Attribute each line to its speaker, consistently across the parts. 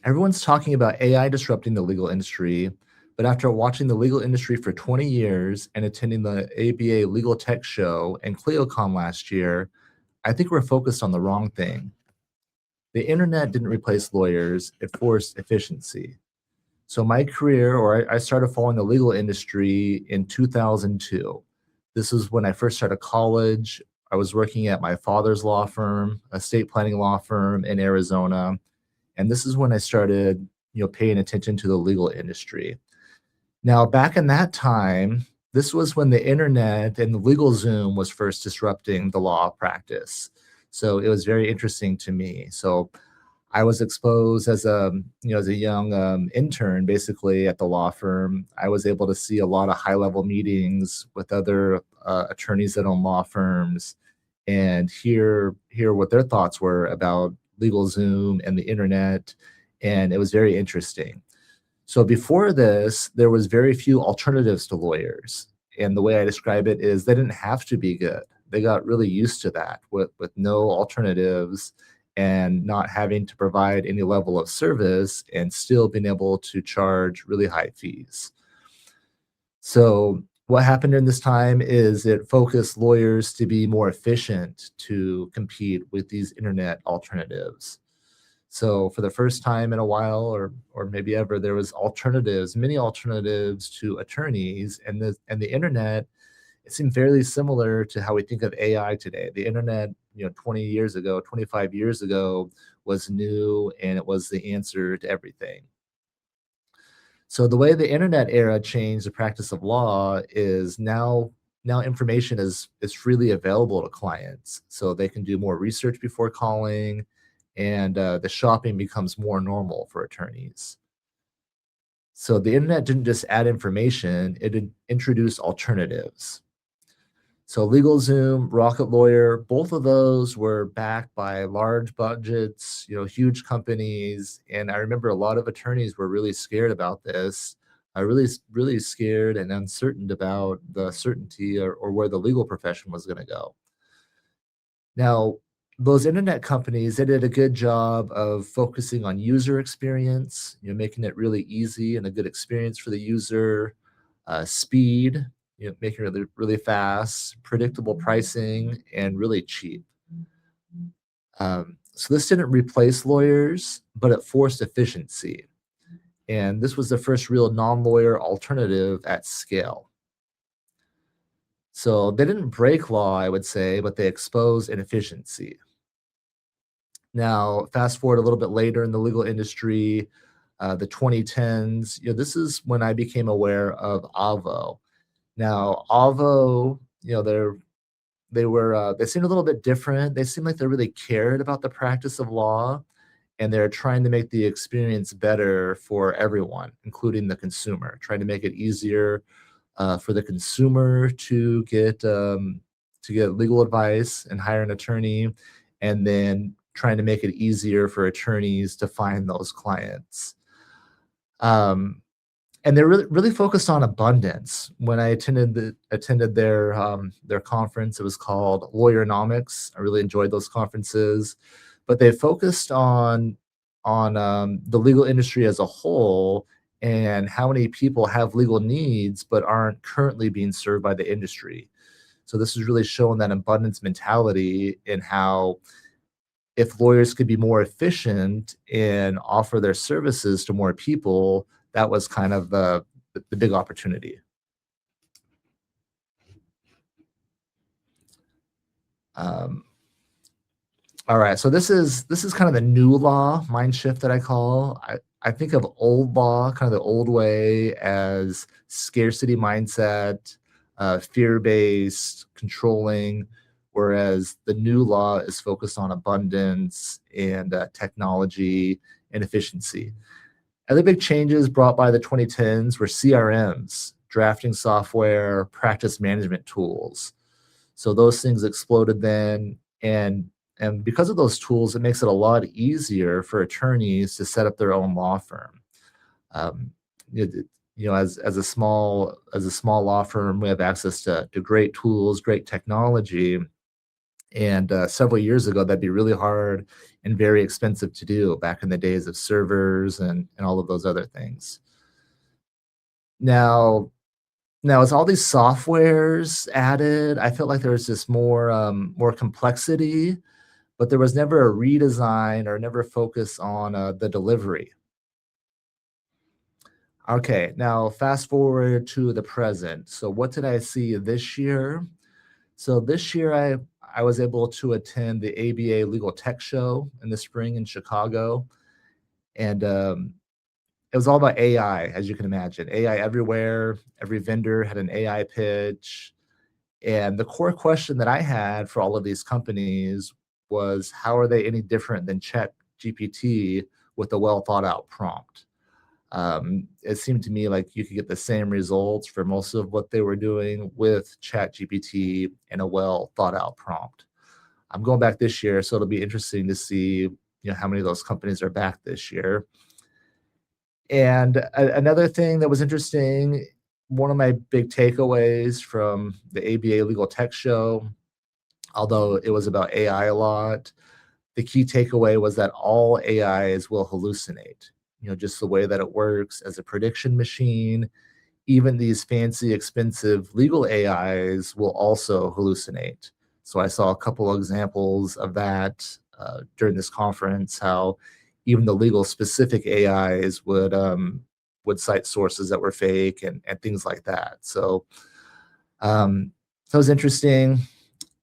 Speaker 1: Everyone's talking about AI disrupting the legal industry, but after watching the legal industry for 20 years and attending the ABA Legal Tech Show and ClioCon last year, I think we're focused on the wrong thing. The internet didn't replace lawyers, it forced efficiency. So my career, or I started following the legal industry in 2002. This is when I first started college. I was working at my father's law firm, a estate planning law firm in Arizona. And this is when I started, paying attention to the legal industry. Now, back in that time, this was when the internet and the LegalZoom was first disrupting the law practice. So it was very interesting to me. So I was exposed as a young intern, basically at the law firm. I was able to see a lot of high-level meetings with other attorneys that own law firms, and hear what their thoughts were about LegalZoom and the internet, and it was very interesting. So before this, there was very few alternatives to lawyers, and the way I describe it is they didn't have to be good. They got really used to that with no alternatives and not having to provide any level of service and still being able to charge really high fees. So what happened during this time is it focused lawyers to be more efficient to compete with these internet alternatives. So for the first time in a while, or maybe ever, there was alternatives, many alternatives to attorneys, and the internet, it seemed fairly similar to how we think of AI today. The internet, 20 years ago, 25 years ago, was new, and it was the answer to everything. So the way the internet era changed the practice of law is now information is freely available to clients, so they can do more research before calling, and the shopping becomes more normal for attorneys. So the internet didn't just add information; it introduced alternatives. So LegalZoom, Rocket Lawyer, both of those were backed by large budgets, huge companies. And I remember a lot of attorneys were really scared about this, really scared and uncertain about the certainty or where the legal profession was going to go. Now, those internet companies, they did a good job of focusing on user experience, making it really easy and a good experience for the user, speed, making it really, really fast, predictable pricing, and really cheap. So this didn't replace lawyers, but it forced efficiency. And this was the first real non-lawyer alternative at scale. So they didn't break law, I would say, but they exposed inefficiency. Now, fast forward a little bit later in the legal industry, the 2010s, this is when I became aware of Avvo. Now, Avvo, they seemed a little bit different. They seemed like they really cared about the practice of law, and they're trying to make the experience better for everyone, including the consumer, trying to make it easier for the consumer to get legal advice and hire an attorney, and then trying to make it easier for attorneys to find those clients. And they're really focused on abundance. When I attended their conference, it was called Lawyeronomics. I really enjoyed those conferences, but they focused on the legal industry as a whole and how many people have legal needs but aren't currently being served by the industry. So this is really showing that abundance mentality in how if lawyers could be more efficient and offer their services to more people, that was kind of the big opportunity. All right, so this is kind of the new law mind shift that I call. I think of old law, kind of the old way, as scarcity mindset, fear-based, controlling, whereas the new law is focused on abundance and technology and efficiency. Other big changes brought by the 2010s were CRMs, drafting software, practice management tools. So those things exploded then, and because of those tools, it makes it a lot easier for attorneys to set up their own law firm. Um, as a small law firm, we have access to great tools, great technology, And several years ago, that'd be really hard and very expensive to do back in the days of servers and all of those other things. Now, now as all these softwares added, I felt like there was just more complexity, but there was never a redesign or never focus on the delivery. Okay, now fast forward to the present. So what did I see this year? So this year I was able to attend the ABA Legal Tech Show in the spring in Chicago, and it was all about AI, as you can imagine. AI everywhere. Every vendor had an AI pitch, and the core question that I had for all of these companies was, how are they any different than Chat GPT with a well thought out prompt? It seemed to me like you could get the same results for most of what they were doing with ChatGPT and a well thought out prompt. I'm going back this year, so it'll be interesting to see, how many of those companies are back this year. And another thing that was interesting, one of my big takeaways from the ABA Legal Tech Show, although it was about AI a lot, the key takeaway was that all AIs will hallucinate. Just the way that it works as a prediction machine. Even these fancy, expensive legal AIs will also hallucinate. So I saw a couple of examples of that during this conference. How even the legal specific AIs would cite sources that were fake and things like that. So that was interesting.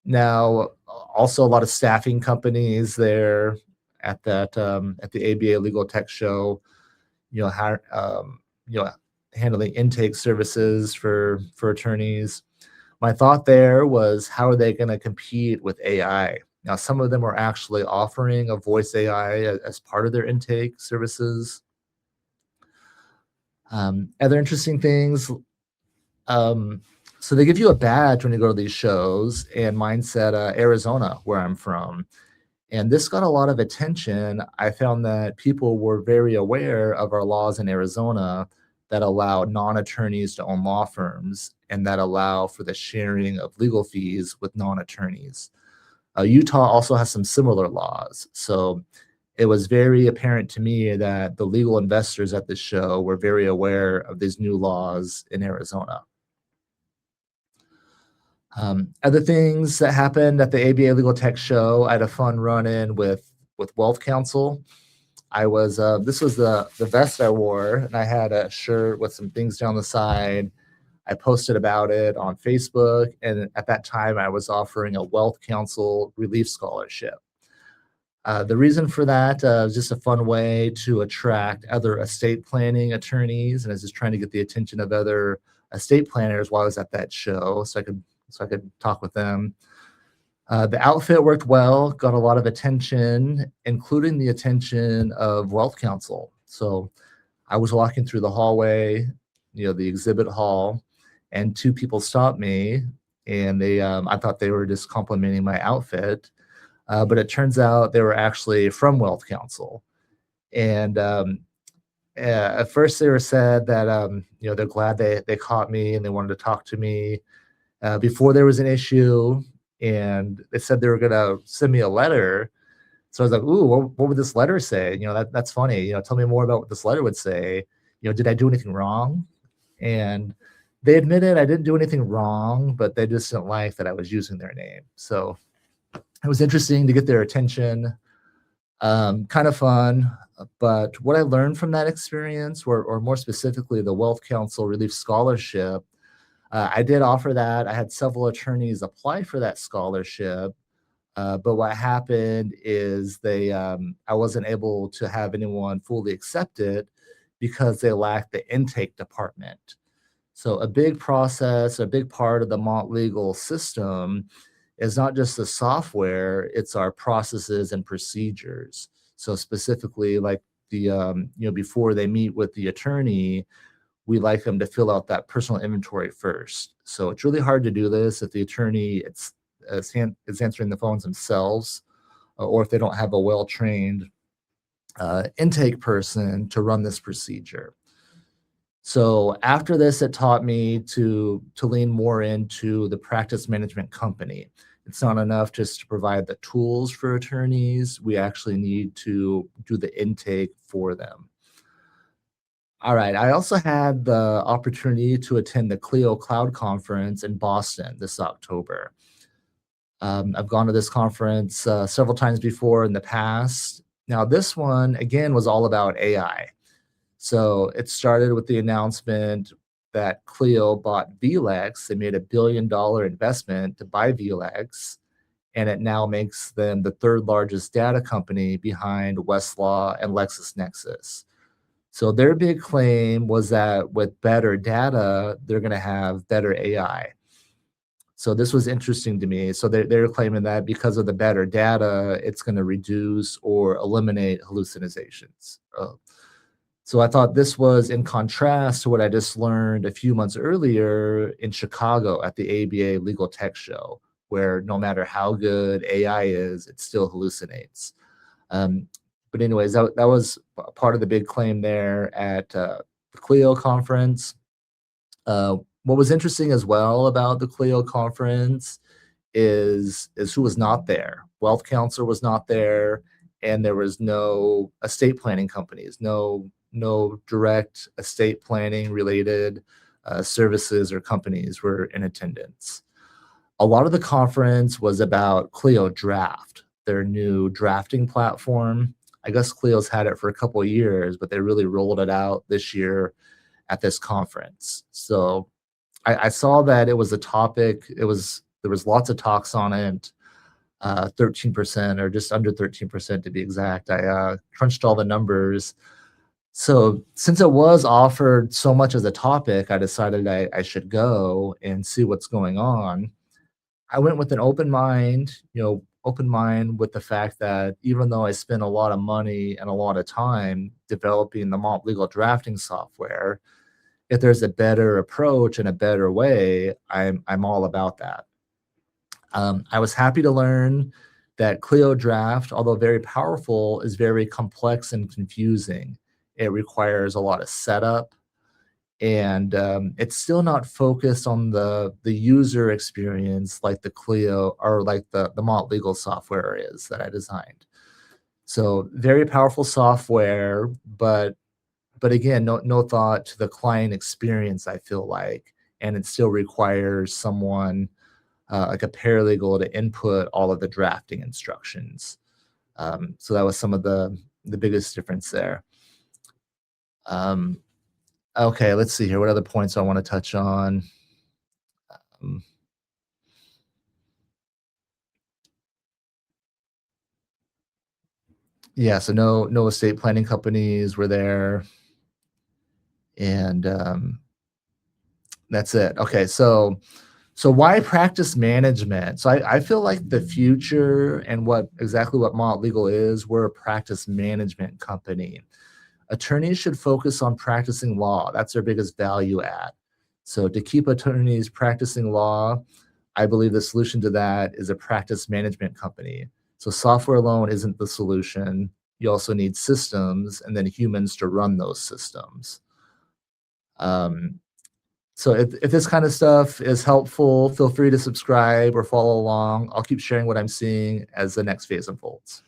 Speaker 1: Now, also a lot of staffing companies there at the ABA Legal Tech Show, how handling intake services for attorneys. My thought there was, how are they going to compete with AI? Now, some of them are actually offering a voice AI as part of their intake services. Other interesting things. Um, so they give you a badge when you go to these shows, and mine said Arizona, where I'm from. And this got a lot of attention. I found that people were very aware of our laws in Arizona that allow non-attorneys to own law firms and that allow for the sharing of legal fees with non-attorneys. Utah also has some similar laws. So it was very apparent to me that the legal investors at the show were very aware of these new laws in Arizona. Other things that happened at the ABA Legal Tech Show, I had a fun run-in with Wealth Counsel. I was this was the vest I wore, and I had a shirt with some things down the side. I posted about it on Facebook, and at that time, I was offering a Wealth Counsel Relief Scholarship. The reason for that was just a fun way to attract other estate planning attorneys, and I was just trying to get the attention of other estate planners while I was at that show, so I could talk with them. The outfit worked well, got a lot of attention, including the attention of Wealth Counsel. So I was walking through the hallway, the exhibit hall, and two people stopped me, and I thought they were just complimenting my outfit, but it turns out they were actually from Wealth Counsel. And at first they were said that they're glad they caught me and they wanted to talk to me before there was an issue, and they said they were gonna send me a letter. So I was like, "Ooh, what would this letter say?" That's funny. Tell me more about what this letter would say. Did I do anything wrong? And they admitted I didn't do anything wrong, but they just didn't like that I was using their name. So it was interesting to get their attention. Kind of fun. But what I learned from that experience, or more specifically, the Wealth Counsel Relief Scholarship, I did offer that. I had several attorneys apply for that scholarship, but what happened is I wasn't able to have anyone fully accept it because they lacked the intake department. So a big process, a big part of the Mont legal system is not just the software, it's our processes and procedures. So specifically, like before they meet with the attorney, we like them to fill out that personal inventory first. So it's really hard to do this if the attorney is answering the phones themselves, or if they don't have a well-trained intake person to run this procedure. So after this, it taught me to lean more into the practice management company. It's not enough just to provide the tools for attorneys. We actually need to do the intake for them. All right. I also had the opportunity to attend the Clio Cloud Conference in Boston this October. I've gone to this conference several times before in the past. Now, this one, again, was all about AI. So it started with the announcement that Clio bought VLEX. They made $1 billion investment to buy VLEX, and it now makes them the third largest data company behind Westlaw and LexisNexis. So their big claim was that with better data, they're going to have better AI. So this was interesting to me. So they're claiming that because of the better data, it's going to reduce or eliminate hallucinations. So I thought this was in contrast to what I just learned a few months earlier in Chicago at the ABA Legal Tech Show, where no matter how good AI is, it still hallucinates. Um, but anyways, that was part of the big claim there at the Clio conference. What was interesting as well about the Clio conference is who was not there. Wealth Counselor was not there, and there was no estate planning companies, no direct estate planning related services or companies were in attendance. A lot of the conference was about Clio Draft, their new drafting platform. I guess Clio's had it for a couple of years, but they really rolled it out this year at this conference. So I saw that it was a topic. There was lots of talks on it. 13% or just under 13% to be exact. I crunched all the numbers. So since it was offered so much as a topic, I decided I should go and see what's going on. I went with an open mind, open mind with the fact that even though I spent a lot of money and a lot of time developing the Mont legal drafting software, if there's a better approach and a better way, I'm all about that. I was happy to learn that Clio Draft, although very powerful, is very complex and confusing. It requires a lot of setup, and it's still not focused on the user experience like the Clio or like the Mont Legal software is that I designed. So very powerful software, but again, no thought to the client experience, I feel like, and it still requires someone like a paralegal to input all of the drafting instructions. So that was some of the biggest difference there. Um, okay, let's see here. What other points I want to touch on? Um, yeah, so no estate planning companies were there, and that's it. Okay, so why practice management? So I feel like the future and what exactly what Mont Legal is, we're a practice management company. Attorneys should focus on practicing law. That's their biggest value add. So to keep attorneys practicing law, I believe the solution to that is a practice management company. So software alone isn't the solution. You also need systems and then humans to run those systems. Um, so if this kind of stuff is helpful, feel free to subscribe or follow along. I'll keep sharing what I'm seeing as the next phase unfolds.